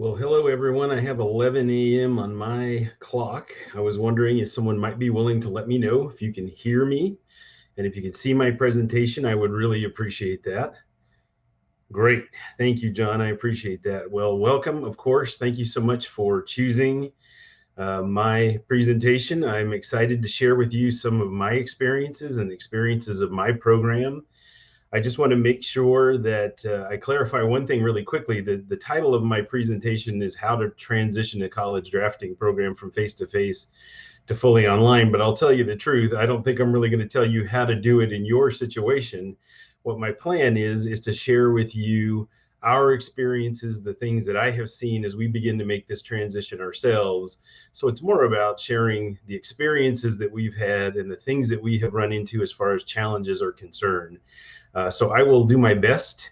Well, hello everyone. I have 11 a.m. on my clock. I was wondering if someone might be willing to let me know if you can hear me and if you can see my presentation. I would really appreciate that. Great. Thank you, John. I appreciate that. Well, welcome, of course. Thank you so much for choosing my presentation. I'm excited to share with you some of my experiences and experiences of my program. I just want to make sure that I clarify one thing really quickly. The title of my presentation is How to Transition a College Drafting Program from Face-to-Face to Fully Online. But I'll tell you the truth, I don't think I'm really going to tell you how to do it in your situation. What my plan is to share with you our experiences, the things that I have seen as we begin to make this transition ourselves. So it's more about sharing the experiences that we've had and the things that we have run into as far as challenges are concerned. So I will do my best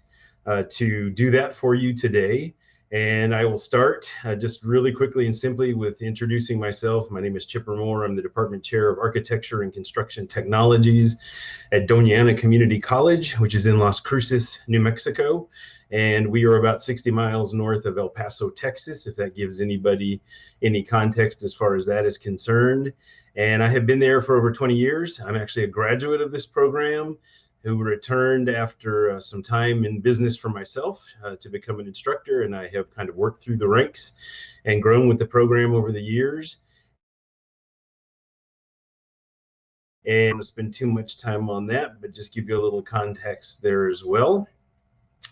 to do that for you today. And I will start just really quickly and simply with introducing myself. My name is Chipper Moore. I'm the Department Chair of Architecture and Construction Technologies at Doña Ana Community College, which is in Las Cruces, New Mexico. And we are about 60 miles north of El Paso, Texas, if that gives anybody any context as far as that is concerned. And I have been there for over 20 years. I'm actually a graduate of this program who returned after some time in business for myself to become an instructor. And I have kind of worked through the ranks and grown with the program over the years. And I'm going to spend too much time on that, but just give you a little context there as well.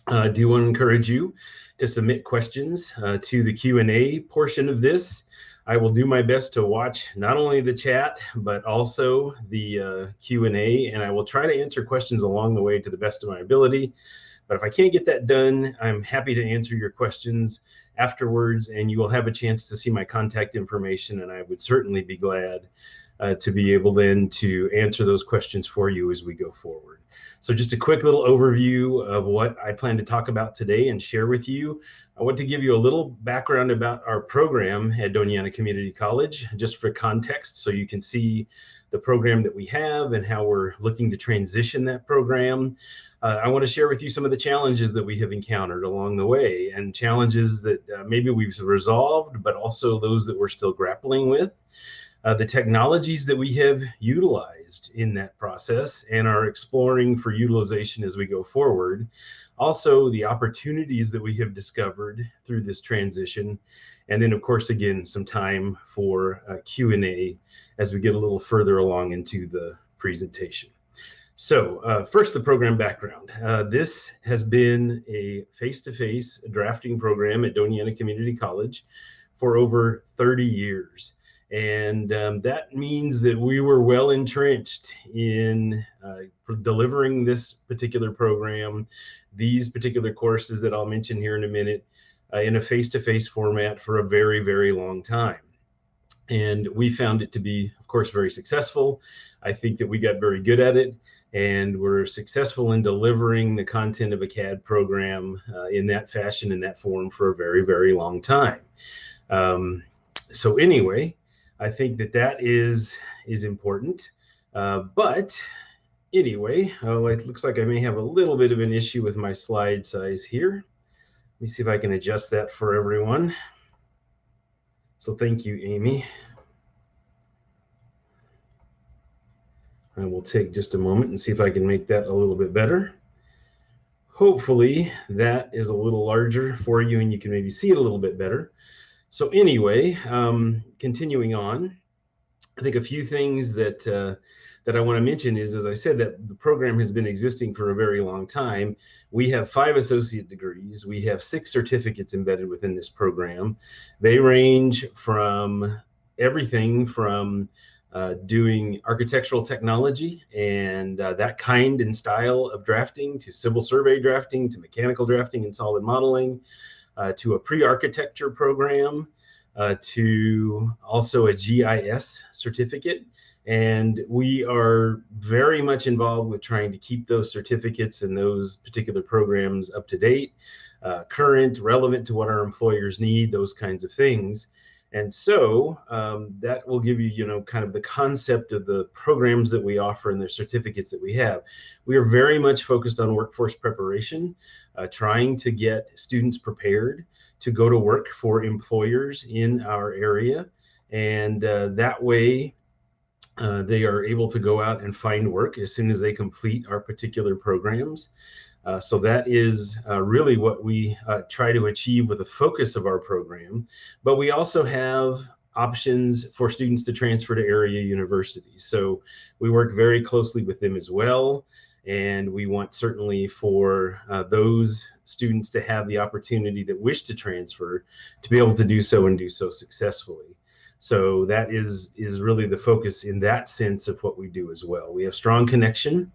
I do want to encourage you to submit questions to the Q&A portion of this. I will do my best to watch not only the chat, but also the Q&A, and I will try to answer questions along the way to the best of my ability. But if I can't get that done, I'm happy to answer your questions afterwards, and you will have a chance to see my contact information, and I would certainly be glad to be able then to answer those questions for you as we go forward. So just a quick little overview of what I plan to talk about today and share with you. I want to give you a little background about our program at Doña Ana Community College, just for context, so you can see the program that we have and how we're looking to transition that program. I want to share with you some of the challenges that we have encountered along the way, and challenges that maybe we've resolved, but also those that we're still grappling with. The technologies that we have utilized in that process and are exploring for utilization as we go forward. Also, the opportunities that we have discovered through this transition. And then, of course, again, some time for Q&A as we get a little further along into the presentation. So first, the program background. This has been a face-to-face drafting program at Doña Ana Community College for over 30 years. And that means that we were well entrenched in delivering this particular program, these particular courses that I'll mention here in a minute, in a face-to-face format for a very, very long time. And we found it to be, of course, very successful. I think that we got very good at it, and we're successful in delivering the content of a CAD program in that fashion, in that form, for a very, very long time. So anyway, I think that that is important. But anyway, it looks like I may have a little bit of an issue with my slide size here. Let me see if I can adjust that for everyone. So thank you, Amy. I will take just a moment and see if I can make that a little bit better. Hopefully that is a little larger for you and you can maybe see it a little bit better. So anyway, continuing on, I think a few things that I want to mention is, as I said, that the program has been existing for a very long time. We have 5 associate degrees. We have 6 certificates embedded within this program. They range from everything from doing architectural technology and that kind and style of drafting, to civil survey drafting, to mechanical drafting and solid modeling, to a pre-architecture program, to also a GIS certificate. And we are very much involved with trying to keep those certificates and those particular programs up to date, current, relevant to what our employers need, those kinds of things. And so that will give you, kind of the concept of the programs that we offer and the certificates that we have. We are very much focused on workforce preparation, trying to get students prepared to go to work for employers in our area. And that way, they are able to go out and find work as soon as they complete our particular programs. So that is really what we try to achieve with the focus of our program. But we also have options for students to transfer to area universities. So we work very closely with them as well. And we want certainly for those students to have the opportunity that wish to transfer to be able to do so and do so successfully. So that is really the focus in that sense of what we do as well. We have strong connection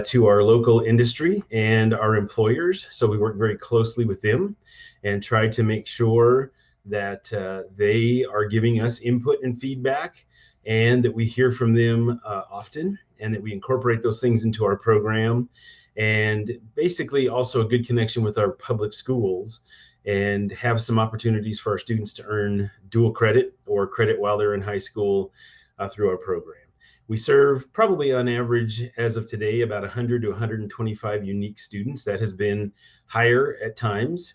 to our local industry and our employers. So we work very closely with them and try to make sure that they are giving us input and feedback, and that we hear from them often, and that we incorporate those things into our program. And basically also a good connection with our public schools, and have some opportunities for our students to earn dual credit or credit while they're in high school through our program. We serve probably on average as of today about 100 to 125 unique students. That has been higher at times,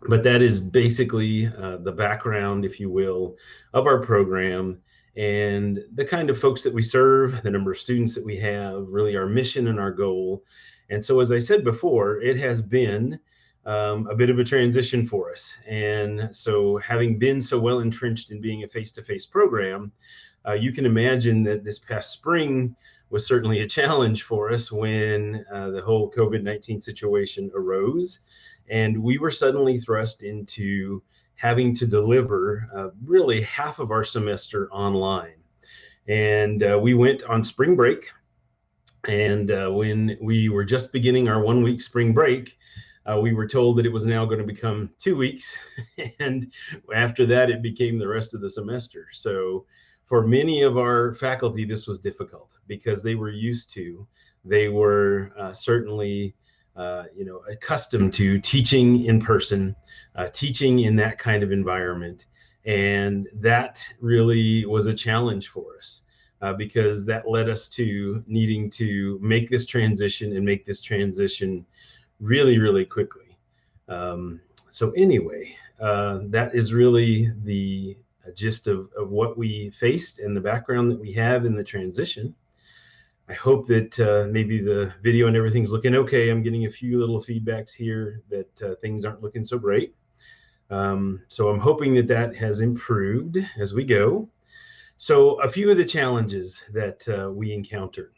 but that is basically the background, if you will, of our program, and the kind of folks that we serve, the number of students that we have, really our mission and our goal. And so, as I said before, it has been a bit of a transition for us. And so, having been so well entrenched in being a face-to-face program, you can imagine that this past spring was certainly a challenge for us when the whole COVID-19 situation arose. And we were suddenly thrust into having to deliver really half of our semester online. And we went on spring break. And when we were just beginning our 1 week spring break, we were told that it was now going to become 2 weeks. And after that, it became the rest of the semester. So for many of our faculty, this was difficult because they were they were certainly accustomed to teaching in person, teaching in that kind of environment. And that really was a challenge for us because that led us to needing to make this transition really, really quickly. So anyway, that is really the gist of what we faced and the background that we have in the transition. I hope that maybe the video and everything's looking okay. I'm getting a few little feedbacks here that things aren't looking so great. So I'm hoping that that has improved as we go. So a few of the challenges that we encountered,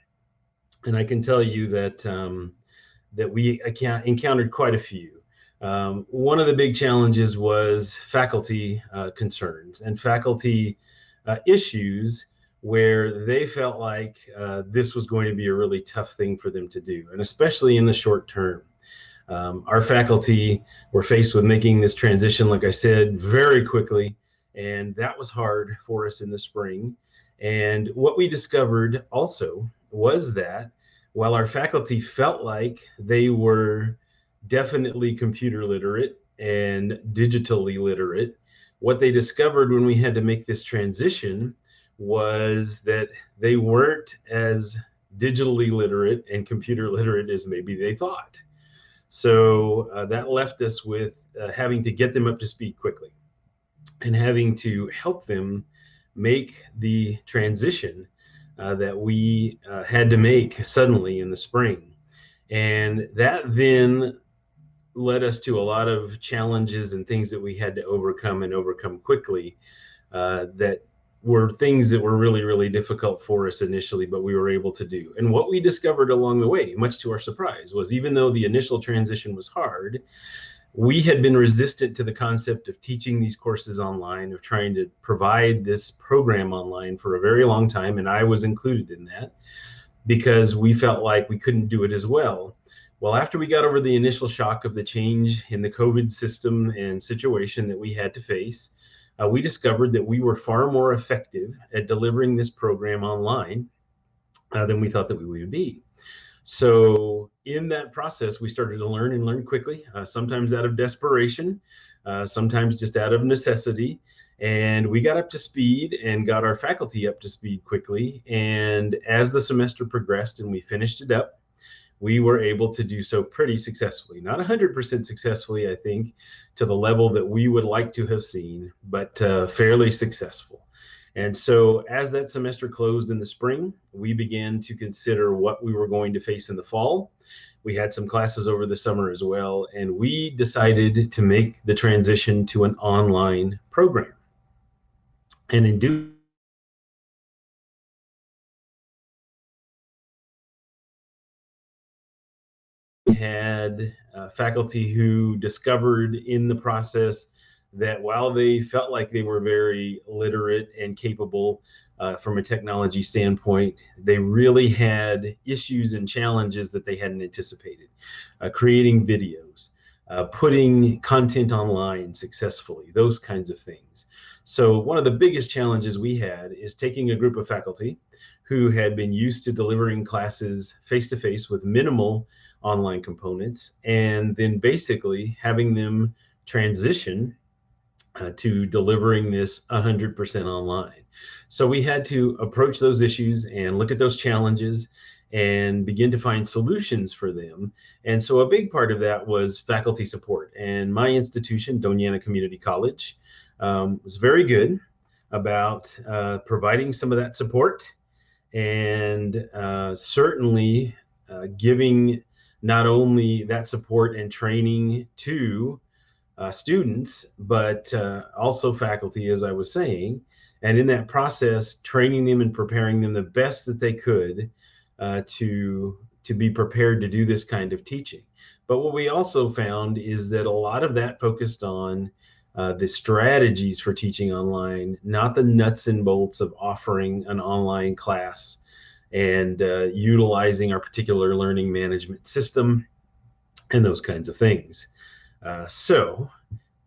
and I can tell you that that we encountered quite a few. One of the big challenges was faculty concerns and faculty issues where they felt like this was going to be a really tough thing for them to do, and especially in the short term. Our faculty were faced with making this transition, like I said, very quickly, and that was hard for us in the spring. And what we discovered also was that while our faculty felt like they were definitely computer literate and digitally literate, what they discovered when we had to make this transition was that they weren't as digitally literate and computer literate as maybe they thought. So that left us with having to get them up to speed quickly and having to help them make the transition that we had to make suddenly in the spring. And that then led us to a lot of challenges and things that we had to overcome quickly that were things that were really, really difficult for us initially, but we were able to do. And what we discovered along the way, much to our surprise, was even though the initial transition was hard, we had been resistant to the concept of teaching these courses online, of trying to provide this program online for a very long time, and I was included in that, because we felt like we couldn't do it as well. Well, after we got over the initial shock of the change in the COVID system and situation that we had to face, we discovered that we were far more effective at delivering this program online than we thought that we would be. So in that process, we started to learn and learn quickly, sometimes out of desperation, sometimes just out of necessity. And we got up to speed and got our faculty up to speed quickly. And as the semester progressed and we finished it up, we were able to do so pretty successfully. Not 100% successfully, I think, to the level that we would like to have seen, but fairly successful. And so as that semester closed in the spring, we began to consider what we were going to face in the fall. We had some classes over the summer as well, and we decided to make the transition to an online program. And in doing had faculty who discovered in the process that while they felt like they were very literate and capable from a technology standpoint, they really had issues and challenges that they hadn't anticipated. Creating videos, putting content online successfully, those kinds of things. So one of the biggest challenges we had is taking a group of faculty who had been used to delivering classes face-to-face with minimal online components, and then basically having them transition to delivering this 100% online. So we had to approach those issues and look at those challenges and begin to find solutions for them. And so a big part of that was faculty support. And my institution, Doña Ana Community College, was very good about providing some of that support, and certainly giving not only that support and training to students, but also faculty, as I was saying, and in that process, training them and preparing them the best that they could to be prepared to do this kind of teaching. But what we also found is that a lot of that focused on the strategies for teaching online, not the nuts and bolts of offering an online class and utilizing our particular learning management system and those kinds of things. So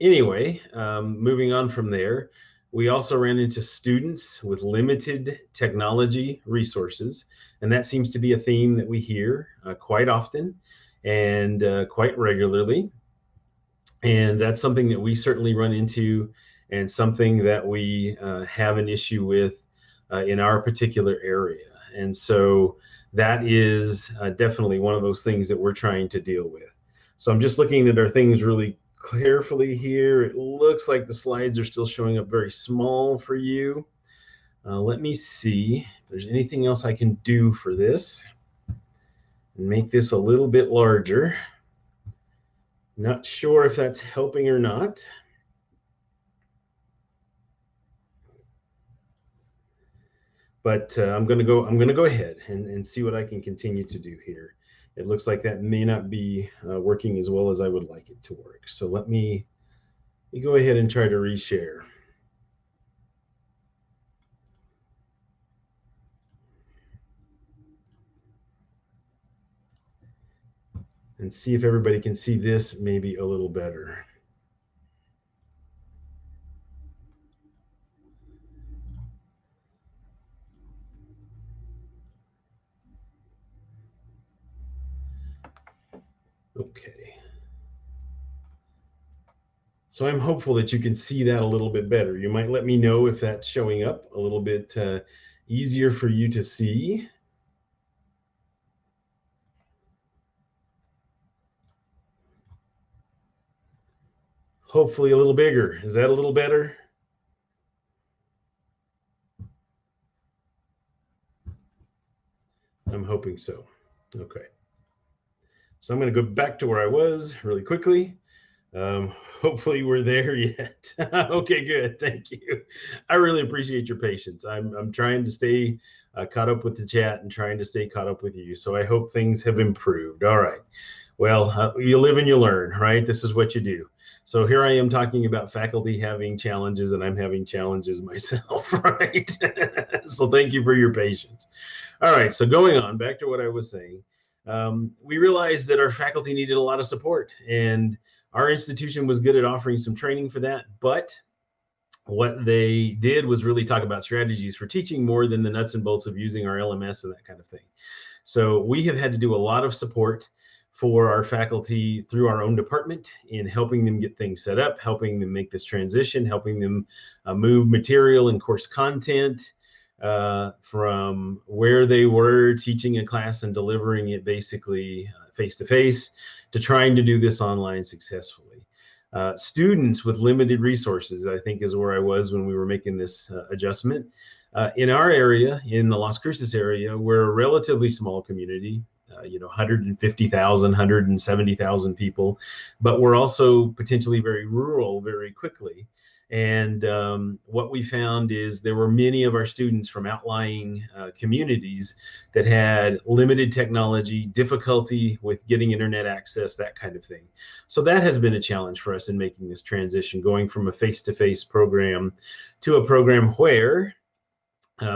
anyway, moving on from there, we also ran into students with limited technology resources, and that seems to be a theme that we hear quite often and quite regularly. And that's something that we certainly run into, and something that we have an issue with in our particular area. And so that is definitely one of those things that we're trying to deal with. So I'm just looking at our things really carefully here. It looks like the slides are still showing up very small for you. Let me see if there's anything else I can do for this and make this a little bit larger. Not sure if that's helping or not. But I'm going to go ahead and see what I can continue to do here. It looks like that may not be working as well as I would like it to work. So let me go ahead and try to reshare. And see if everybody can see this maybe a little better. Okay. So I'm hopeful that you can see that a little bit better. You might let me know if that's showing up a little bit easier for you to see. Hopefully a little bigger. Is that a little better? I'm hoping so. Okay. So I'm going to go back to where I was really quickly. Hopefully we're there yet. Okay, good. Thank you. I really appreciate your patience. I'm trying to stay caught up with the chat and trying to stay caught up with you. So I hope things have improved. All right. Well, you live and you learn, right? This is what you do. So here I am talking about faculty having challenges, and I'm having challenges myself, right? So thank you for your patience. All right. So going on back to what I was saying, we realized that our faculty needed a lot of support, and our institution was good at offering some training for that, but what they did was really talk about strategies for teaching more than the nuts and bolts of using our LMS and that kind of thing. So we have had to do a lot of support for our faculty through our own department in helping them get things set up, helping them make this transition, helping them move material and course content, from where they were teaching a class and delivering it basically face-to-face to trying to do this online successfully. Students with limited resources, I think, is where I was when we were making this adjustment. In our area, in the Las Cruces area, we're a relatively small community, 150,000, 170,000 people, but we're also potentially very rural very quickly. And what we found is there were many of our students from outlying communities that had limited technology, difficulty with getting internet access, that kind of thing. So that has been a challenge for us in making this transition, going from a face-to-face program to a program where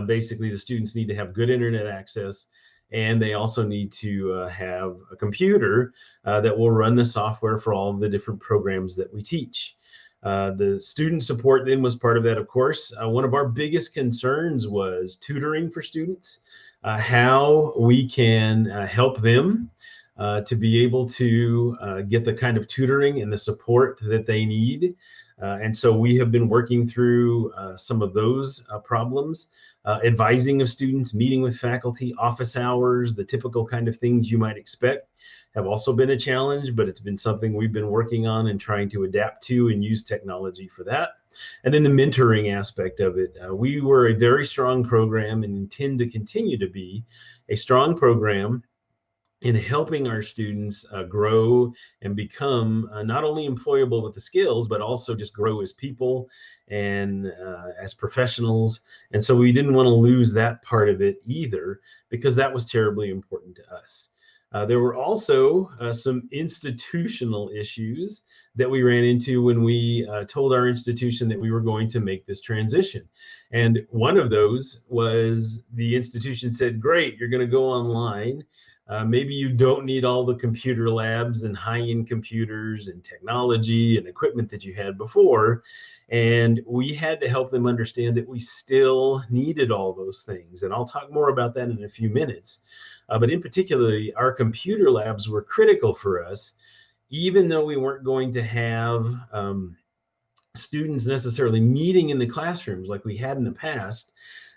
basically the students need to have good internet access, and they also need to have a computer that will run the software for all of the different programs that we teach. The student support then was part of that, of course. One of our biggest concerns was tutoring for students, how we can help them to be able to get the kind of tutoring and the support that they need. And so we have been working through some of those problems, advising of students, meeting with faculty, office hours, the typical kind of things you might expect have also been a challenge, but it's been something we've been working on and trying to adapt to and use technology for that. And then the mentoring aspect of it. We were a very strong program and intend to continue to be a strong program in helping our students grow and become not only employable with the skills, but also just grow as people and as professionals. And so we didn't want to lose that part of it either, because that was terribly important to us. There were also some institutional issues that we ran into when we told our institution that we were going to make this transition. And one of those was the institution said, great, you're going to go online. Maybe you don't need all the computer labs and high-end computers and technology and equipment that you had before. And we had to help them understand that we still needed all those things. And I'll talk more about that in a few minutes. But in particular, our computer labs were critical for us, even though we weren't going to have students necessarily meeting in the classrooms like we had in the past.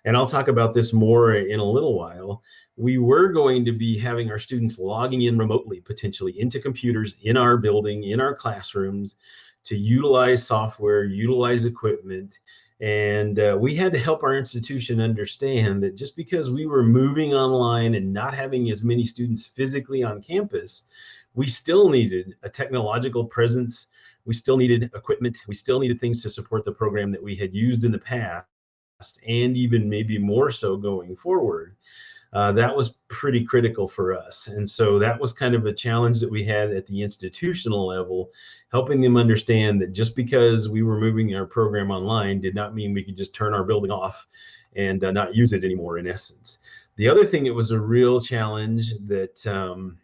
And I'll talk about this more in a little while. We were going to be having our students logging in remotely, potentially into computers in our building, in our classrooms, to utilize software, utilize equipment. And we had to help our institution understand that just because we were moving online and not having as many students physically on campus, we still needed a technological presence. We still needed equipment. We still needed things to support the program that we had used in the past, and even maybe more so going forward. That was pretty critical for us. And so that was kind of a challenge that we had at the institutional level, helping them understand that just because we were moving our program online did not mean we could just turn our building off and not use it anymore, in essence. The other thing that was a real challenge that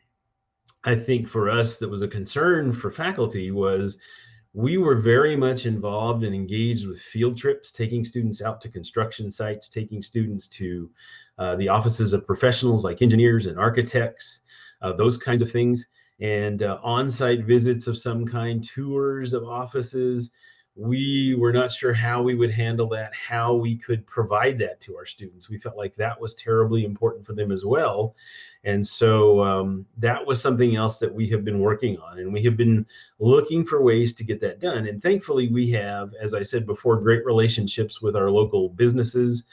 I think for us that was a concern for faculty was we were very much involved and engaged with field trips, taking students out to construction sites, taking students to the offices of professionals like engineers and architects, those kinds of things, and on-site visits of some kind, tours of offices. We were not sure how we would handle that, how we could provide that to our students. We felt like that was terribly important for them as well. And so that was something else that we have been working on, and we have been looking for ways to get that done. And thankfully we have, as I said before, great relationships with our local businesses,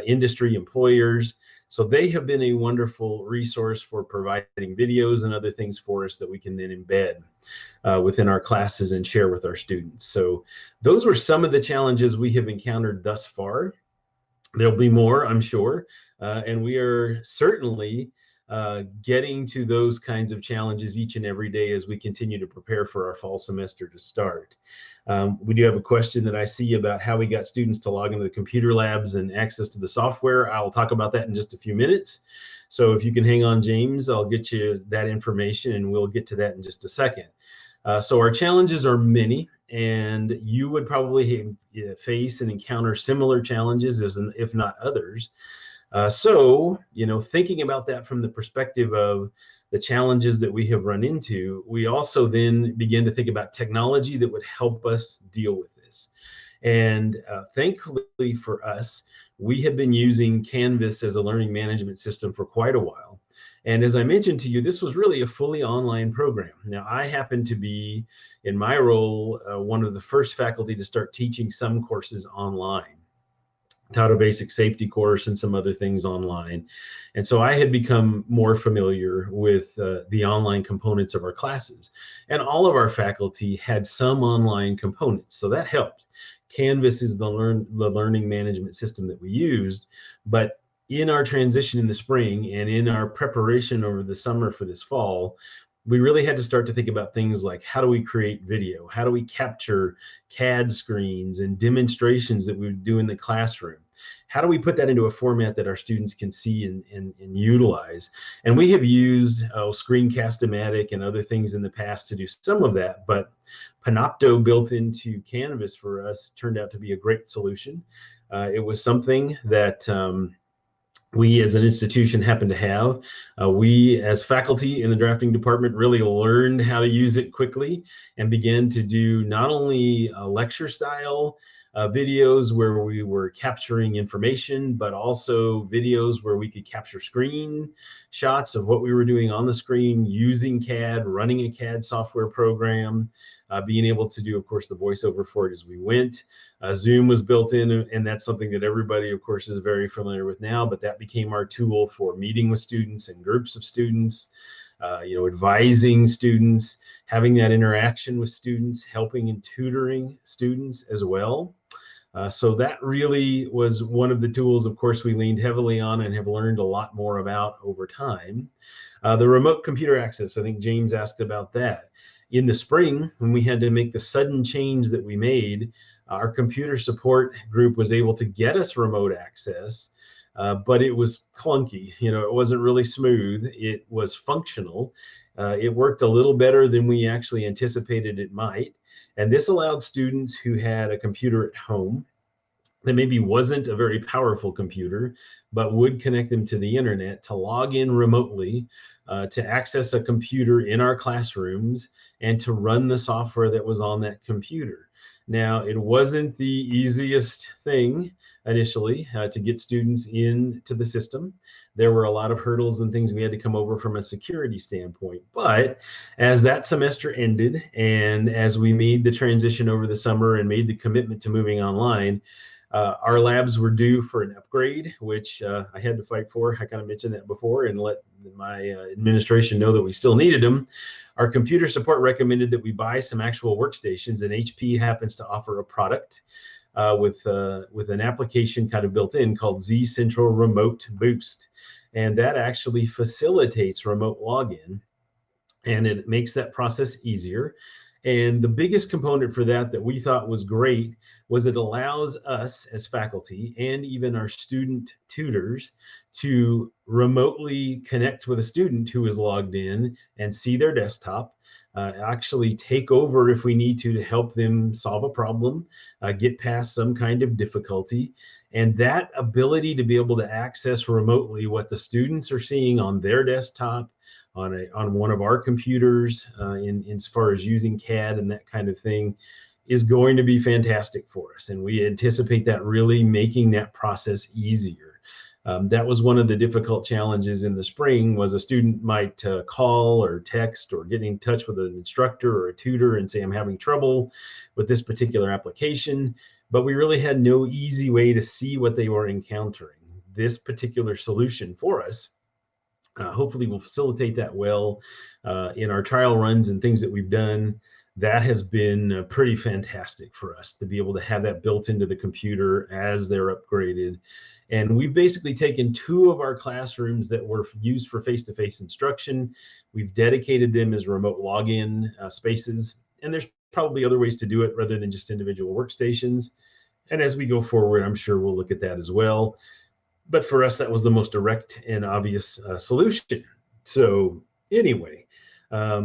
industry, employers. So they have been a wonderful resource for providing videos and other things for us that we can then embed within our classes and share with our students. So those were some of the challenges we have encountered thus far. There'll be more, I'm sure, and we are certainly getting to those kinds of challenges each and every day as we continue to prepare for our fall semester to start. We do have a question that I see about how we got students to log into the computer labs and access to the software. I'll talk about that in just a few minutes. So if you can hang on, James, I'll get you that information and we'll get to that in just a second. So our challenges are many, and you would probably face and encounter similar challenges, if not others. So, thinking about that from the perspective of the challenges that we have run into, we also then begin to think about technology that would help us deal with this. And thankfully for us, we had been using Canvas as a learning management system for quite a while. And as I mentioned to you, this was really a fully online program. Now, I happen to be, in my role, one of the first faculty to start teaching some courses online. Taught a basic safety course and some other things online. And so I had become more familiar with the online components of our classes. And all of our faculty had some online components, so that helped. Canvas is the learning management system that we used, but in our transition in the spring and in our preparation over the summer for this fall, we really had to start to think about things like, how do we create video? How do we capture CAD screens and demonstrations that we would do in the classroom? How do we put that into a format that our students can see and utilize? And we have used Screencast-O-Matic and other things in the past to do some of that, but Panopto built into Canvas for us turned out to be a great solution. It was something that we as an institution happen to have. We as faculty in the drafting department really learned how to use it quickly and began to do not only lecture style videos where we were capturing information, but also videos where we could capture screen shots of what we were doing on the screen using CAD, running a CAD software program, being able to do, of course, the voiceover for it as we went. Zoom was built in, and that's something that everybody, of course, is very familiar with now, but that became our tool for meeting with students and groups of students, advising students, having that interaction with students, helping and tutoring students as well. So that really was one of the tools, of course, we leaned heavily on and have learned a lot more about over time. The remote computer access, I think James asked about that. In the spring, when we had to make the sudden change that we made, our computer support group was able to get us remote access, but it was clunky. It wasn't really smooth. It was functional. It worked a little better than we actually anticipated it might. And this allowed students who had a computer at home that maybe wasn't a very powerful computer, but would connect them to the internet to log in remotely, to access a computer in our classrooms and to run the software that was on that computer. Now, it wasn't the easiest thing initially to get students into the system. There were a lot of hurdles and things we had to come over from a security standpoint. But as that semester ended and as we made the transition over the summer and made the commitment to moving online, our labs were due for an upgrade, which I had to fight for. I kind of mentioned that before and let my administration know that we still needed them. Our computer support recommended that we buy some actual workstations, and HP happens to offer a product with an application kind of built in called Z Central Remote Boost. And that actually facilitates remote login, and it makes that process easier. And the biggest component for that we thought was great was it allows us as faculty and even our student tutors to remotely connect with a student who is logged in and see their desktop, actually take over if we need to help them solve a problem, get past some kind of difficulty. And that ability to be able to access remotely what the students are seeing on their desktop, on one of our computers, in as far as using CAD and that kind of thing, is going to be fantastic for us. And we anticipate that really making that process easier. That was one of the difficult challenges in the spring, was a student might call or text or get in touch with an instructor or a tutor and say, I'm having trouble with this particular application, but we really had no easy way to see what they were encountering. This particular solution for us hopefully will facilitate that well in our trial runs and things that we've done. That has been pretty fantastic for us to be able to have that built into the computer as they're upgraded. And we've basically taken 2 of our classrooms that were used for face-to-face instruction. We've dedicated them as remote login spaces. And there's probably other ways to do it rather than just individual workstations. And as we go forward, I'm sure we'll look at that as well. But for us, that was the most direct and obvious solution. So anyway,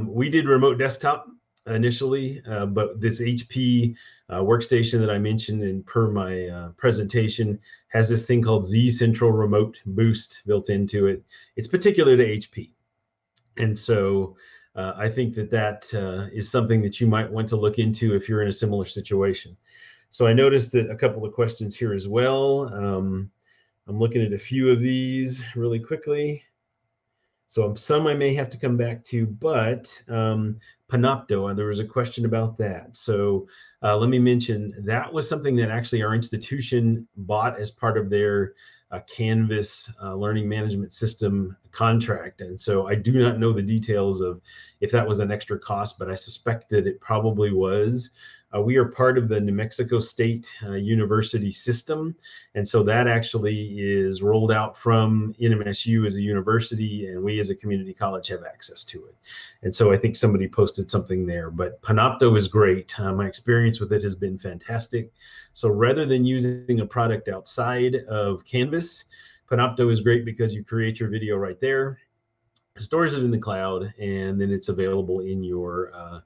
we did remote desktop initially, but this HP workstation that I mentioned and per my presentation has this thing called Z Central Remote Boost built into it. It's particular to HP. And so I think that is something that you might want to look into if you're in a similar situation. So I noticed that a couple of questions here as well. I'm looking at a few of these really quickly. So some I may have to come back to, but Panopto, there was a question about that. So let me mention that was something that actually our institution bought as part of their Canvas learning management system contract. And so I do not know the details of if that was an extra cost, but I suspect that it probably was. We are part of the New Mexico State University system. And so that actually is rolled out from NMSU as a university, and we as a community college have access to it. And so I think somebody posted something there, but Panopto is great. My experience with it has been fantastic. So rather than using a product outside of Canvas, Panopto is great because you create your video right there, stores it in the cloud, and then it's available in your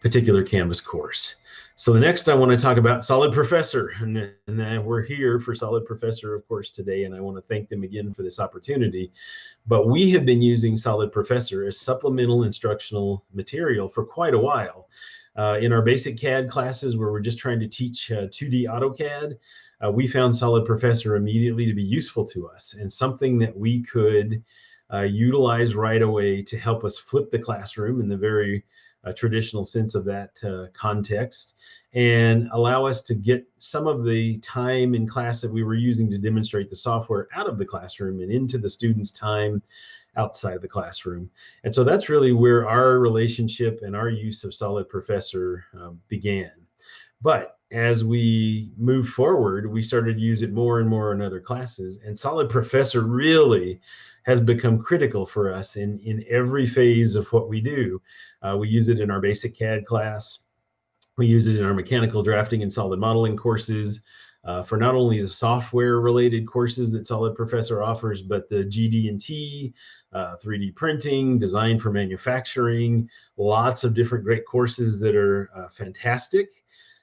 particular Canvas course. So the next I want to talk about Solid Professor, and we're here for Solid Professor, of course, today, and I want to thank them again for this opportunity. But we have been using Solid Professor as supplemental instructional material for quite a while. In our basic CAD classes where we're just trying to teach 2D AutoCAD, we found Solid Professor immediately to be useful to us and something that we could utilize right away to help us flip the classroom in the very traditional sense of that context, and allow us to get some of the time in class that we were using to demonstrate the software out of the classroom and into the students' time outside the classroom. And so that's really where our relationship and our use of Solid Professor began. But as we moved forward, we started to use it more and more in other classes, and Solid Professor really has become critical for us in every phase of what we do. We use it in our basic CAD class. We use it in our mechanical drafting and solid modeling courses for not only the software related courses that Solid Professor offers, but the GD&T, 3D printing, design for manufacturing, lots of different great courses that are fantastic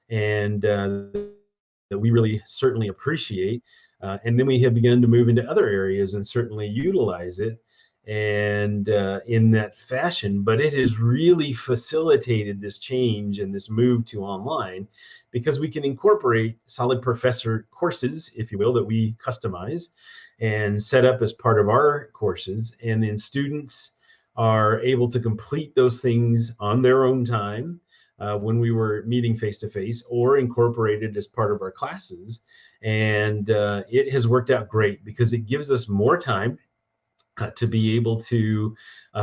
and that we really certainly appreciate. And then we have begun to move into other areas and certainly utilize it and in that fashion, but it has really facilitated this change and this move to online because we can incorporate Solid Professor courses, if you will, that we customize and set up as part of our courses, and then students are able to complete those things on their own time when we were meeting face-to-face or incorporated as part of our classes. And it has worked out great because it gives us more time to be able to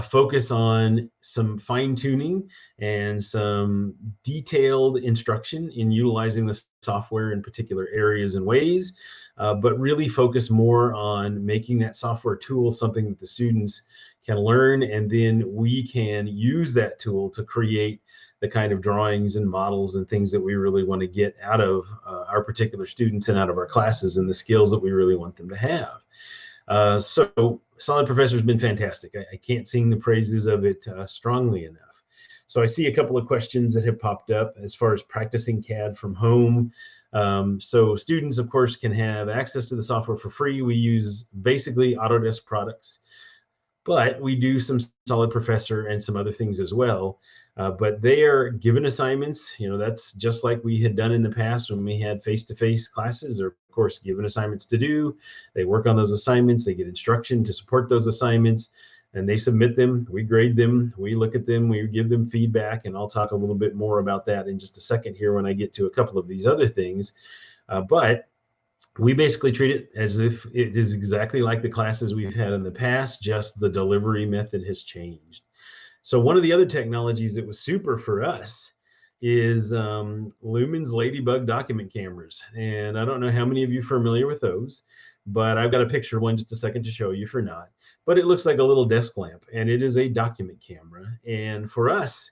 focus on some fine-tuning and some detailed instruction in utilizing the software in particular areas and ways, but really focus more on making that software tool something that the students can learn, and then we can use that tool to create the kind of drawings and models and things that we really want to get out of our particular students and out of our classes, and the skills that we really want them to have. So Solid Professor has been fantastic. I can't sing the praises of it strongly enough. So I see a couple of questions that have popped up as far as practicing CAD from home. So students, of course, can have access to the software for free. We use basically Autodesk products, but we do some Solid Professor and some other things as well. But they are given assignments. You know, that's just like we had done in the past when we had face-to-face classes. They're, of course, given assignments to do. They work on those assignments. They get instruction to support those assignments, and they submit them. We grade them. We look at them. We give them feedback, and I'll talk a little bit more about that in just a second here when I get to a couple of these other things. But we basically treat it as if it is exactly like the classes we've had in the past, just the delivery method has changed. So one of the other technologies that was super for us is Lumens Ladybug document cameras. And I don't know how many of you are familiar with those, but I've got a picture of one just a second to show you if you're not. But it looks like a little desk lamp, and it is a document camera. And for us,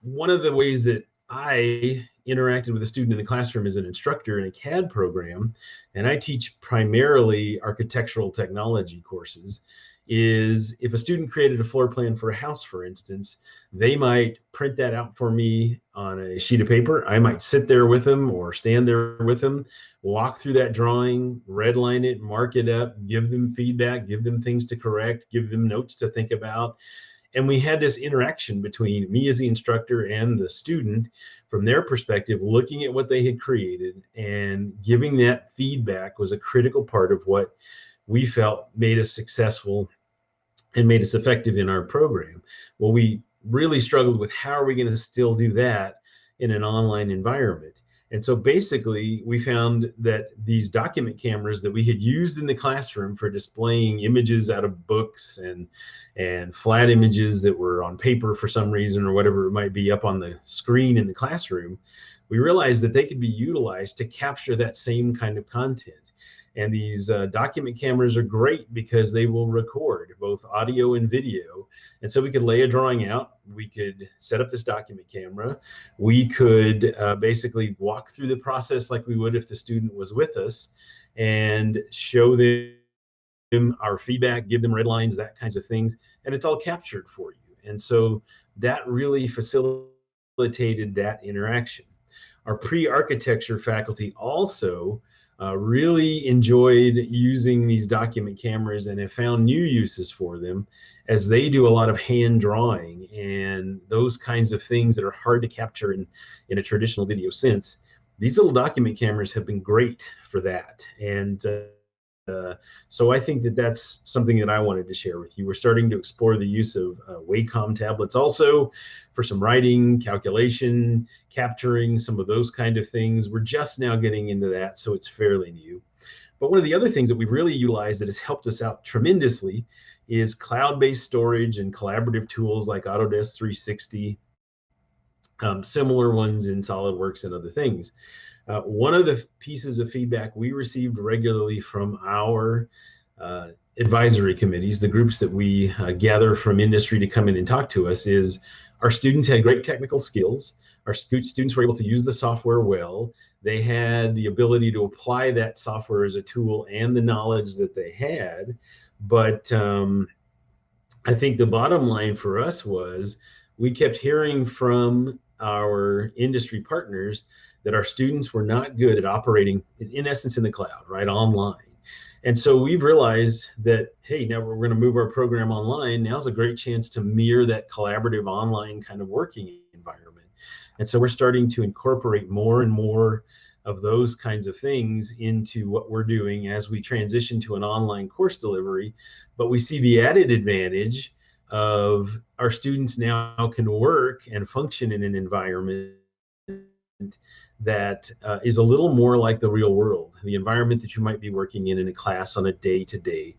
one of the ways that I interacted with a student in the classroom as an instructor in a CAD program, and I teach primarily architectural technology courses, is if a student created a floor plan for a house, for instance, they might print that out for me on a sheet of paper. I might sit there with them or stand there with them, walk through that drawing, redline it, mark it up, give them feedback, give them things to correct, give them notes to think about. And we had this interaction between me as the instructor and the student from their perspective, looking at what they had created and giving that feedback was a critical part of what we felt made us successful and made us effective in our program. Well, we really struggled with how are we going to still do that in an online environment. And so basically, we found that these document cameras that we had used in the classroom for displaying images out of books and flat images that were on paper for some reason or whatever it might be up on the screen in the classroom, we realized that they could be utilized to capture that same kind of content. And these document cameras are great because they will record both audio and video. And so we could lay a drawing out. We could set up this document camera. We could basically walk through the process like we would if the student was with us and show them our feedback, give them red lines, that kinds of things. And it's all captured for you. And so that really facilitated that interaction. Our pre-architecture faculty also really enjoyed using these document cameras and have found new uses for them as they do a lot of hand drawing and those kinds of things that are hard to capture in a traditional video sense. These little document cameras have been great for that. And so I think that that's something that I wanted to share with you. We're starting to explore the use of Wacom tablets also for some writing, calculation, capturing, some of those kind of things. We're just now getting into that, so it's fairly new. But one of the other things that we've really utilized that has helped us out tremendously is cloud-based storage and collaborative tools like Autodesk 360, similar ones in SolidWorks and other things. One of the pieces of feedback we received regularly from our advisory committees, the groups that we gather from industry to come in and talk to us, is our students had great technical skills. Our students were able to use the software well. They had the ability to apply that software as a tool and the knowledge that they had. But I think the bottom line for us was we kept hearing from our industry partners that our students were not good at operating, in essence, in the cloud, right, online. And so we've realized that, hey, now we're going to move our program online. Now's a great chance to mirror that collaborative online kind of working environment. And so we're starting to incorporate more and more of those kinds of things into what we're doing as we transition to an online course delivery. But we see the added advantage of our students now can work and function in an environment that is a little more like the real world, the environment that you might be working in a class on a day-to-day,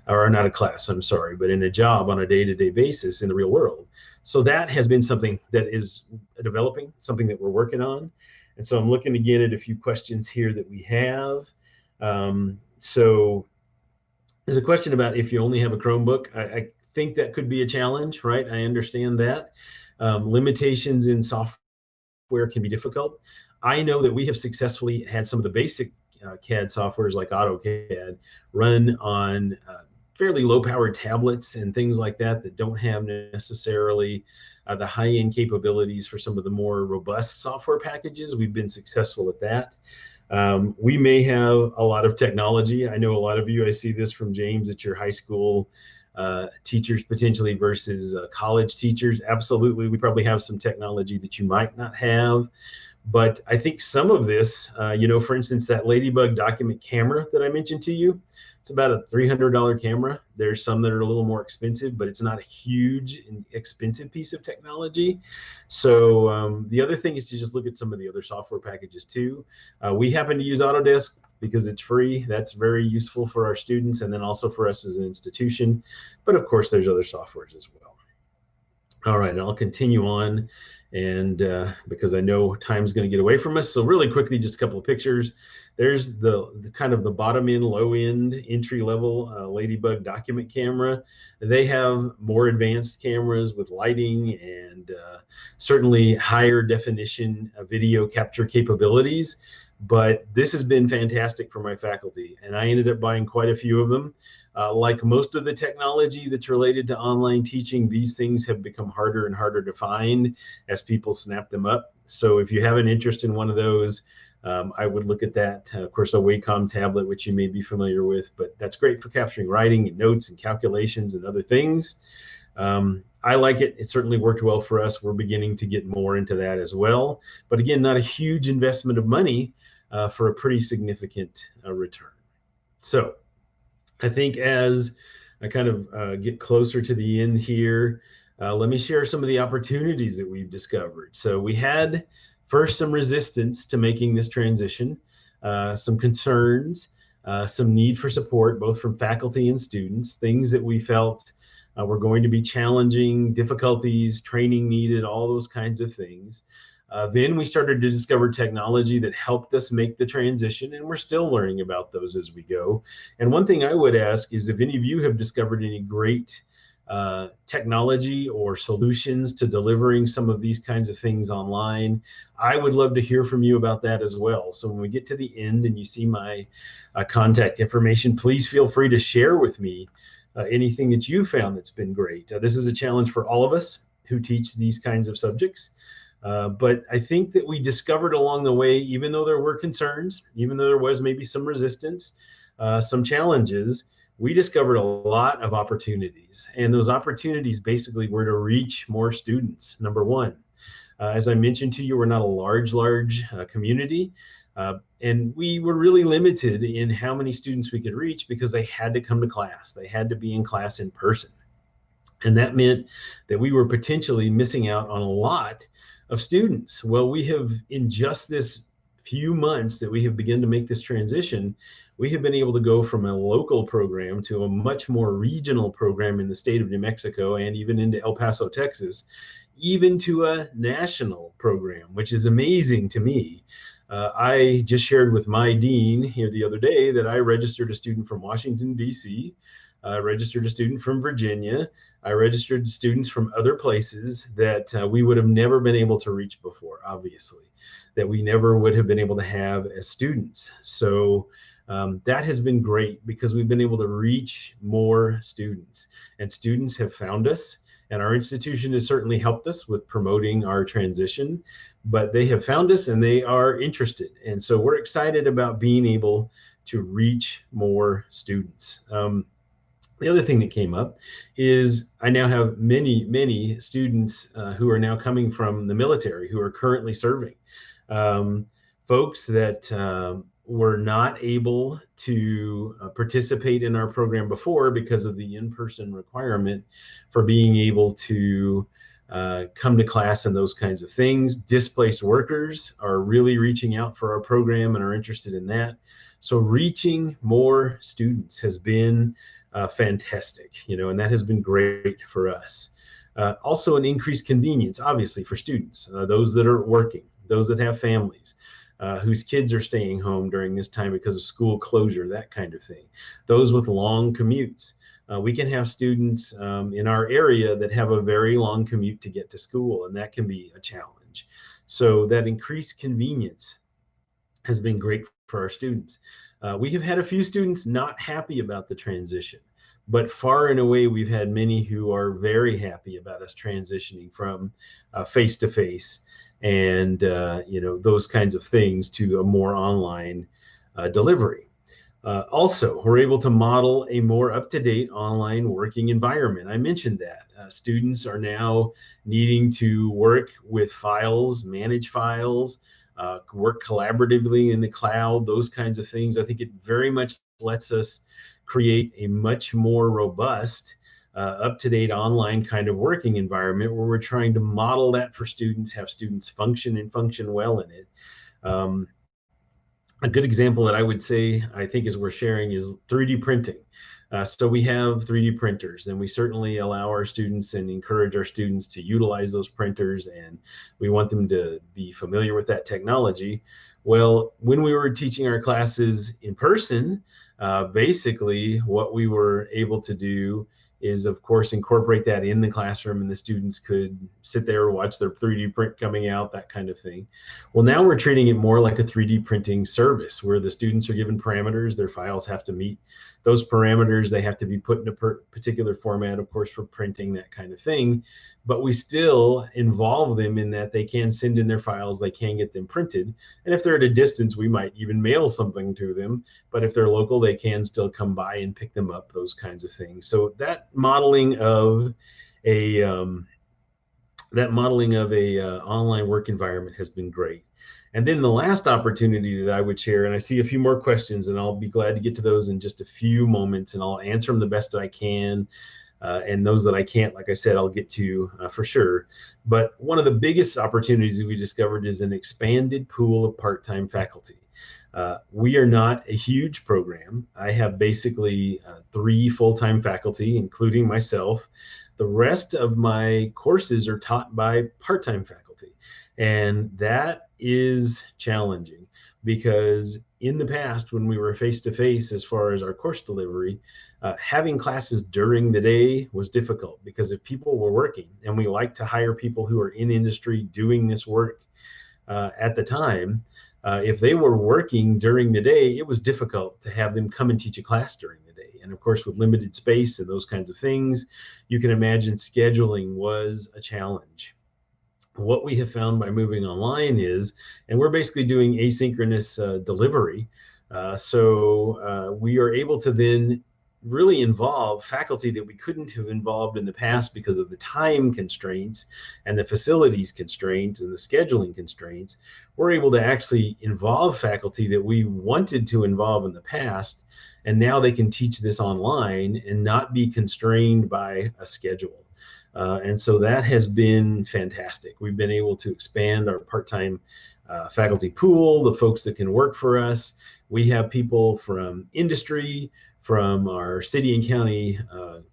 or not a class, I'm sorry, but in a job on a day-to-day basis in the real world. So that has been something that is developing, something that we're working on. And so I'm looking again at a few questions here that we have. So there's a question about if you only have a Chromebook. I think that could be a challenge, right? I understand that. Limitations in software can be difficult. I know that we have successfully had some of the basic CAD softwares like AutoCAD run on fairly low-powered tablets and things like that that don't have necessarily the high-end capabilities for some of the more robust software packages. We've been successful at that. We may have a lot of technology. I know a lot of you, I see this from James, at your high school teachers potentially versus college teachers. Absolutely, we probably have some technology that you might not have. But I think some of this, for instance, that Ladybug document camera that I mentioned to you, it's about a $300 camera. There's some that are a little more expensive, but it's not a huge and expensive piece of technology. So the other thing is to just look at some of the other software packages too. We happen to use Autodesk because it's free. That's very useful for our students and then also for us as an institution. But of course, there's other softwares as well. All right, and I'll continue on, and because I know time's going to get away from us. So really quickly, just a couple of pictures. There's the kind of the bottom end, low end, entry level Ladybug document camera. They have more advanced cameras with lighting and certainly higher definition video capture capabilities. But this has been fantastic for my faculty, and I ended up buying quite a few of them. Like most of the technology that's related to online teaching, these things have become harder and harder to find as people snap them up. So if you have an interest in one of those, I would look at that. Of course, a Wacom tablet, which you may be familiar with, but that's great for capturing writing and notes and calculations and other things. I like it. It certainly worked well for us. We're beginning to get more into that as well. But again, not a huge investment of money for a pretty significant return. So I think as I kind of get closer to the end here, let me share some of the opportunities that we've discovered. So we had first some resistance to making this transition, some concerns, some need for support, both from faculty and students, things that we felt were going to be challenging, difficulties, training needed, all those kinds of things. Then we started to discover technology that helped us make the transition, and we're still learning about those as we go. And one thing I would ask is if any of you have discovered any great technology or solutions to delivering some of these kinds of things online, I would love to hear from you about that as well. So when we get to the end and you see my contact information, please feel free to share with me anything that you found that's been great. This is a challenge for all of us who teach these kinds of subjects. But I think that we discovered along the way, even though there were concerns, even though there was maybe some resistance, some challenges, we discovered a lot of opportunities. And those opportunities basically were to reach more students, number one. As I mentioned to you, we're not a large community. And we were really limited in how many students we could reach because they had to come to class. They had to be in class in person. And that meant that we were potentially missing out on a lot of students. Well, we have, in just this few months that we have begun to make this transition, we have been able to go from a local program to a much more regional program in the state of New Mexico and even into El Paso, Texas, even to a national program, which is amazing to me. I just shared with my dean here the other day that I registered a student from Washington, D.C., I registered a student from Virginia. I registered students from other places that we would have never been able to reach before, obviously, that we never would have been able to have as students. So that has been great because we've been able to reach more students, and students have found us. And our institution has certainly helped us with promoting our transition, but they have found us and they are interested. And so we're excited about being able to reach more students. The other thing that came up is I now have many students who are now coming from the military who are currently serving. Folks that were not able to participate in our program before because of the in-person requirement for being able to come to class and those kinds of things. Displaced workers are really reaching out for our program and are interested in that. So reaching more students has been fantastic, and that has been great for us. Also an increased convenience, obviously, for students, those that are working, those that have families, whose kids are staying home during this time because of school closure, that kind of thing. Those with long commutes. We can have students in our area that have a very long commute to get to school, and that can be a challenge. So that increased convenience has been great for our students. We have had a few students not happy about the transition, but far and away we've had many who are very happy about us transitioning from face-to-face and those kinds of things to a more online delivery. Also, we're able to model a more up-to-date online working environment. I mentioned that. Students are now needing to work with files, manage files, work collaboratively in the cloud, those kinds of things. I think it very much lets us create a much more robust, up-to-date online kind of working environment where we're trying to model that for students, have students function and function well in it. A good example that I would say I think is worth sharing is 3D printing. So we have 3D printers, and we certainly allow our students and encourage our students to utilize those printers, and we want them to be familiar with that technology. Well, when we were teaching our classes in person, basically what we were able to do is, of course, incorporate that in the classroom, and the students could sit there, watch their 3D print coming out, that kind of thing. Well, now we're treating it more like a 3D printing service where the students are given parameters. Their files have to meet those parameters. They have to be put in a particular format, of course, for printing, that kind of thing. But we still involve them in that they can send in their files, they can get them printed. And if they're at a distance, we might even mail something to them. But if they're local, they can still come by and pick them up, those kinds of things. So that modeling of that modeling of a online work environment has been great. And then the last opportunity that I would share, and I see a few more questions, and I'll be glad to get to those in just a few moments, and I'll answer them the best that I can. And those that I can't, like I said, I'll get to for sure. But one of the biggest opportunities that we discovered is an expanded pool of part-time faculty. We are not a huge program. I have basically 3 full-time faculty, including myself. The rest of my courses are taught by part-time faculty. And that is challenging because in the past, when we were face-to-face as far as our course delivery, having classes during the day was difficult because if people were working, and we like to hire people who are in industry doing this work at the time, if they were working during the day, it was difficult to have them come and teach a class during the day. And of course, with limited space and those kinds of things, you can imagine scheduling was a challenge. What we have found by moving online is, and we're basically doing asynchronous delivery, so we are able to then really involve faculty that we couldn't have involved in the past because of the time constraints and the facilities constraints and the scheduling constraints. We're able to actually involve faculty that we wanted to involve in the past, and now they can teach this online and not be constrained by a schedule. And so that has been fantastic. We've been able to expand our part-time faculty pool, the folks that can work for us. We have people from industry, from our city and county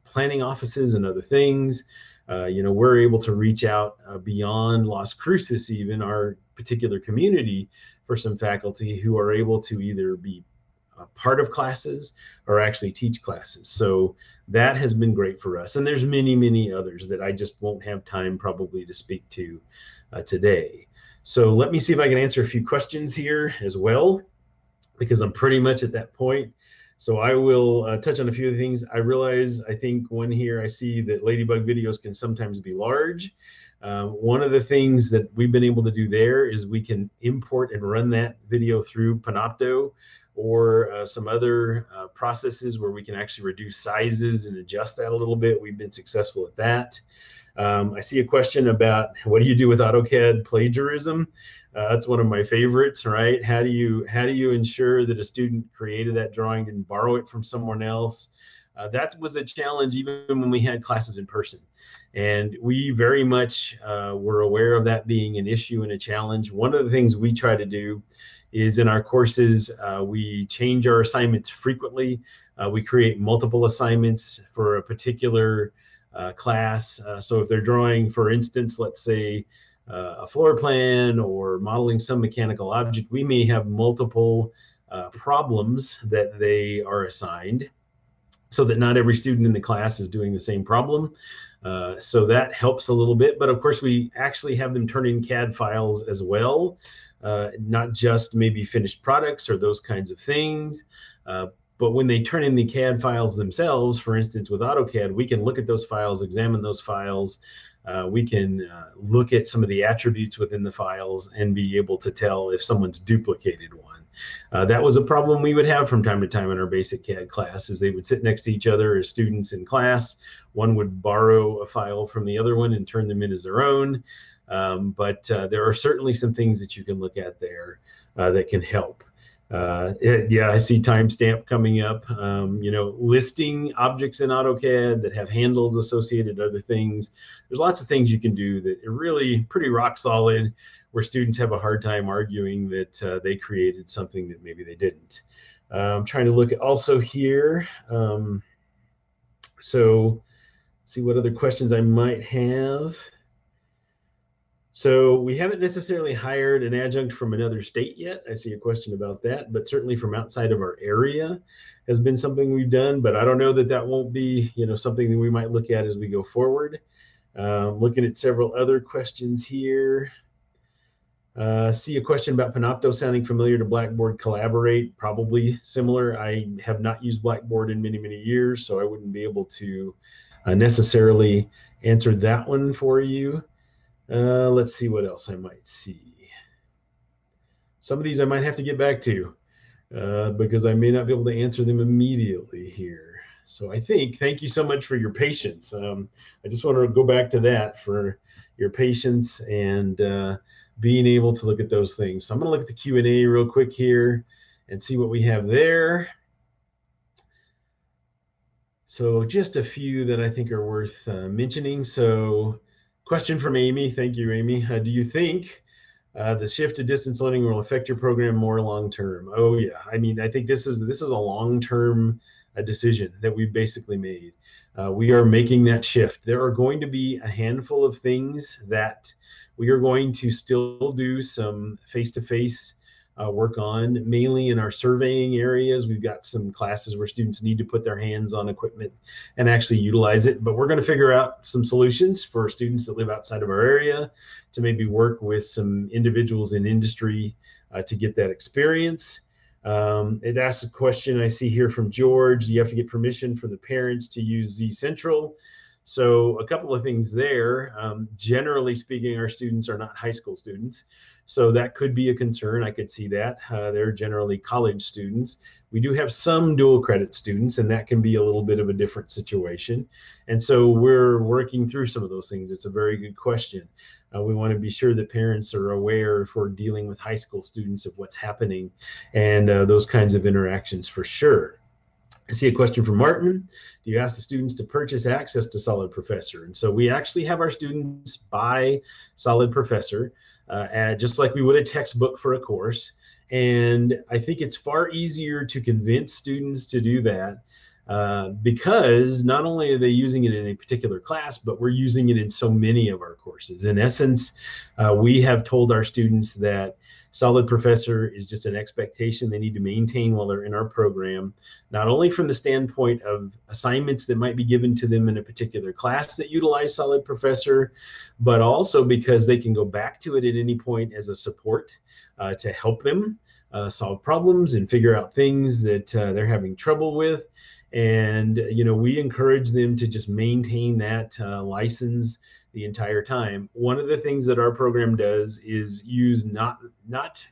planning offices and other things. We're able to reach out beyond Las Cruces, even our particular community, for some faculty who are able to either be part of classes or actually teach classes. So that has been great for us. And there's many, many others that I just won't have time probably to speak to today. So let me see if I can answer a few questions here as well, because I'm pretty much at that point. So I will touch on a few of the things. I think one here, I see that Ladybug videos can sometimes be large. One of the things that we've been able to do there is we can import and run that video through Panopto or some other processes where we can actually reduce sizes and adjust that a little bit. We've been successful at that. I see a question about what do you do with AutoCAD plagiarism? That's one of my favorites, right? How do you ensure that a student created that drawing and borrow it from someone else? That was a challenge even when we had classes in person. And we very much were aware of that being an issue and a challenge. One of the things we try to do is in our courses, we change our assignments frequently. We create multiple assignments for a particular class. So if they're drawing, for instance, let's say a floor plan or modeling some mechanical object, we may have multiple problems that they are assigned so that not every student in the class is doing the same problem. So that helps a little bit. But of course, we actually have them turn in CAD files as well, not just maybe finished products or those kinds of things. But when they turn in the CAD files themselves, for instance, with AutoCAD, we can look at those files, examine those files. We can look at some of the attributes within the files and be able to tell if someone's duplicated one. That was a problem we would have from time to time in our basic CAD class, is they would sit next to each other as students in class. One would borrow a file from the other one and turn them in as their own. But there are certainly some things that you can look at there that can help. Yeah, I see timestamp coming up. Listing objects in AutoCAD that have handles associated, other things. There's lots of things you can do that are really pretty rock solid, where students have a hard time arguing that they created something that maybe they didn't. I'm trying to look at also here. So see what other questions I might have. So we haven't necessarily hired an adjunct from another state yet. I see a question about that, but certainly from outside of our area has been something we've done, but I don't know that that won't be, something that we might look at as we go forward. Looking at several other questions here. See a question about Panopto sounding familiar to Blackboard Collaborate, probably similar. I have not used Blackboard in many, many years, so I wouldn't be able to necessarily answer that one for you. Let's see what else I might see. Some of these I might have to get back to because I may not be able to answer them immediately here. So I think, thank you so much for your patience. I just want to go back to that for your patience and being able to look at those things. So I'm going to look at the Q&A real quick here and see what we have there. So just a few that I think are worth mentioning. So question from Amy. Thank you, Amy. Do you think the shift to distance learning will affect your program more long term? Oh yeah. I mean, I think this is a long term decision that we've basically made. We are making that shift. There are going to be a handful of things that we are going to still do some face-to-face work on, mainly in our surveying areas. We've got some classes where students need to put their hands on equipment and actually utilize it. But we're going to figure out some solutions for students that live outside of our area to maybe work with some individuals in industry to get that experience. It asks a question I see here from George. Do you have to get permission from the parents to use Z Central? So a couple of things there. Generally speaking, our students are not high school students. So that could be a concern. I could see that. They're generally college students. We do have some dual credit students, and that can be a little bit of a different situation. And so we're working through some of those things. It's a very good question. We want to be sure that parents are aware if we're dealing with high school students of what's happening and those kinds of interactions for sure. I see a question from Martin. Do you ask the students to purchase access to Solid Professor? And so we actually have our students buy Solid Professor, just like we would a textbook for a course. And I think it's far easier to convince students to do that because not only are they using it in a particular class, but we're using it in so many of our courses. In essence, we have told our students that Solid Professor is just an expectation they need to maintain while they're in our program, not only from the standpoint of assignments that might be given to them in a particular class that utilize Solid Professor, but also because they can go back to it at any point as a support to help them solve problems and figure out things that they're having trouble with. And, you know, we encourage them to just maintain that license the entire time. One of the things that our program does is use not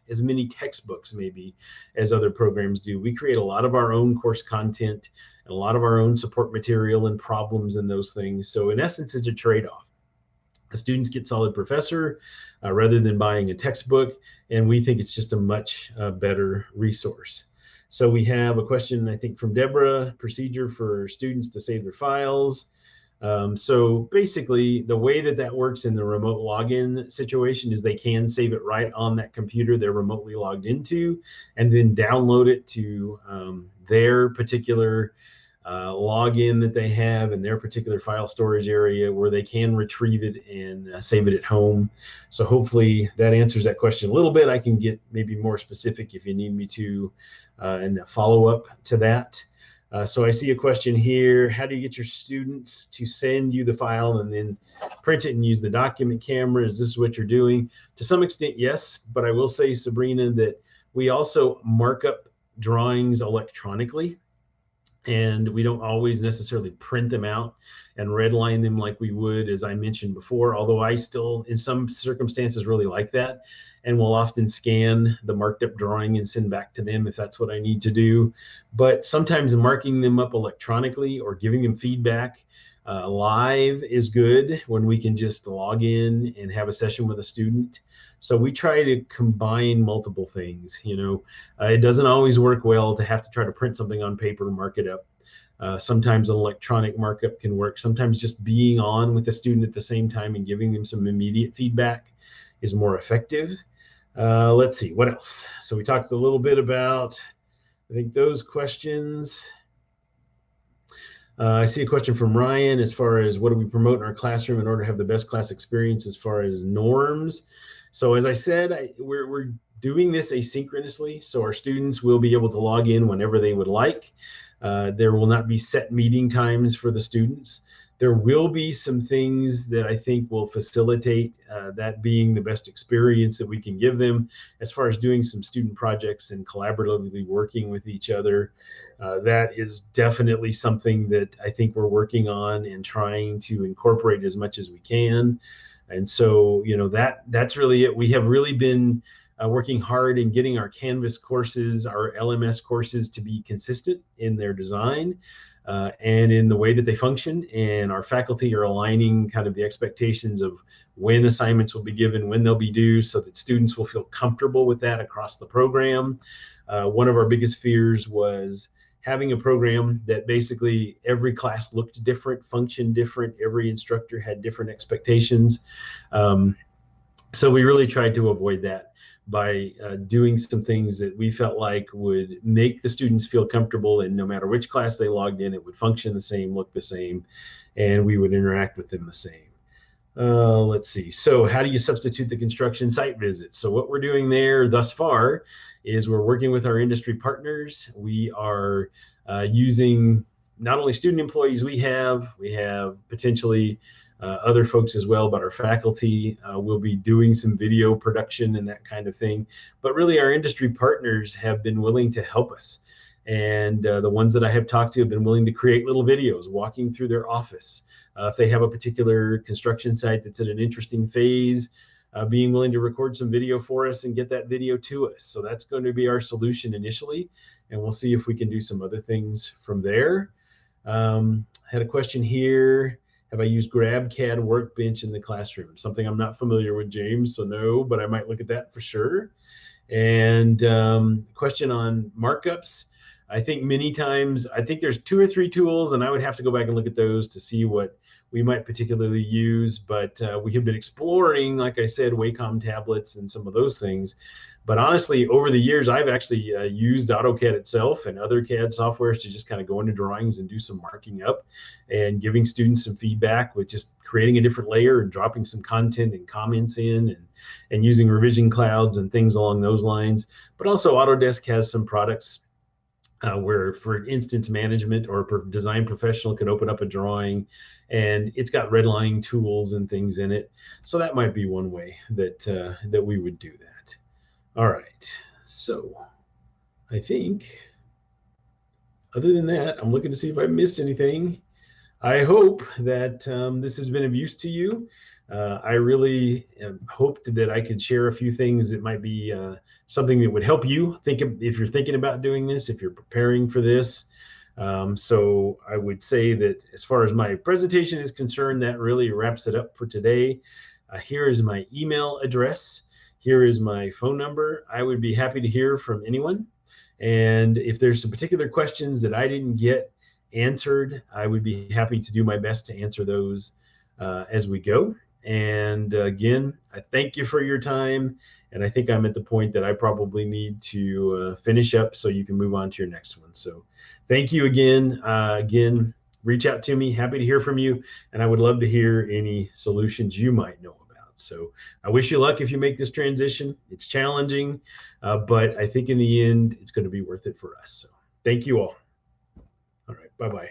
as many textbooks maybe as other programs do. We create a lot of our own course content and a lot of our own support material and problems and those things. So in essence, it's a trade-off. The students get Solid Professor rather than buying a textbook, and we think it's just a much better resource. So we have a question, I think, from Deborah, procedure for students to save their files. So basically, the way that works in the remote login situation is they can save it right on that computer they're remotely logged into, and then download it to their particular login that they have in their particular file storage area where they can retrieve it and save it at home. So hopefully that answers that question a little bit. I can get maybe more specific if you need me to and a follow-up to that. So I see a question here. How do you get your students to send you the file and then print it and use the document camera? Is this what you're doing? To some extent, yes. But I will say, Sabrina, that we also mark up drawings electronically. And we don't always necessarily print them out and redline them like we would, as I mentioned before, although I still, in some circumstances, really like that. And will often scan the marked up drawing and send back to them if that's what I need to do. But sometimes marking them up electronically or giving them feedback live is good when we can just log in and have a session with a student. So we try to combine multiple things. You know, it doesn't always work well to have to try to print something on paper and mark it up. Sometimes an electronic markup can work. Sometimes just being on with the student at the same time and giving them some immediate feedback is more effective. Let's see, what else? So we talked a little bit about, I think, those questions. I see a question from Ryan as far as what do we promote in our classroom in order to have the best class experience as far as norms. So as I said, we're doing this asynchronously, so our students will be able to log in whenever they would like. There will not be set meeting times for the students. There will be some things that I think will facilitate that being the best experience that we can give them as far as doing some student projects and collaboratively working with each other. That is definitely something that I think we're working on and trying to incorporate as much as we can. And so, you know, that's really it. We have really been working hard in getting our Canvas courses, our LMS courses to be consistent in their design and in the way that they function. And our faculty are aligning kind of the expectations of when assignments will be given, when they'll be due, so that students will feel comfortable with that across the program. One of our biggest fears was having a program that basically every class looked different, functioned different, every instructor had different expectations. So we really tried to avoid that by doing some things that we felt like would make the students feel comfortable, and no matter which class they logged in, it would function the same, look the same, and we would interact with them the same. Let's see. So how do you substitute the construction site visits? So what we're doing there thus far is we're working with our industry partners. We are using not only student employees we have potentially other folks as well, but our faculty will be doing some video production and that kind of thing. But really our industry partners have been willing to help us. And the ones that I have talked to have been willing to create little videos walking through their office. If they have a particular construction site that's at an interesting phase, being willing to record some video for us and get that video to us. So that's going to be our solution initially, and we'll see if we can do some other things from there. Had a question here. Have I used GrabCAD Workbench in the classroom? Something I'm not familiar with, James, so no, but I might look at that for sure. And question on markups. I think many times, I think there's 2 or 3 tools, and I would have to go back and look at those to see what we might particularly use. But we have been exploring, like I said, Wacom tablets and some of those things. But honestly, over the years, I've actually used AutoCAD itself and other CAD softwares to just kind of go into drawings and do some marking up and giving students some feedback with just creating a different layer and dropping some content and comments in and using revision clouds and things along those lines. But also Autodesk has some products where, for instance, management or design professional can open up a drawing and it's got redlining tools and things in it. So that might be one way that that we would do that. All right, so I think other than that, I'm looking to see if I missed anything. I hope that this has been of use to you. I really hoped that I could share a few things that might be something that would help you think if you're thinking about doing this, if you're preparing for this. So I would say that as far as my presentation is concerned, that really wraps it up for today. Here is my email address. Here is my phone number. I would be happy to hear from anyone. And if there's some particular questions that I didn't get answered, I would be happy to do my best to answer those as we go. And again, I thank you for your time. And I think I'm at the point that I probably need to finish up so you can move on to your next one. So thank you again. Again, reach out to me. Happy to hear from you. And I would love to hear any solutions you might know about. So I wish you luck if you make this transition. It's challenging, but I think in the end, it's going to be worth it for us. So thank you all. All right. Bye-bye.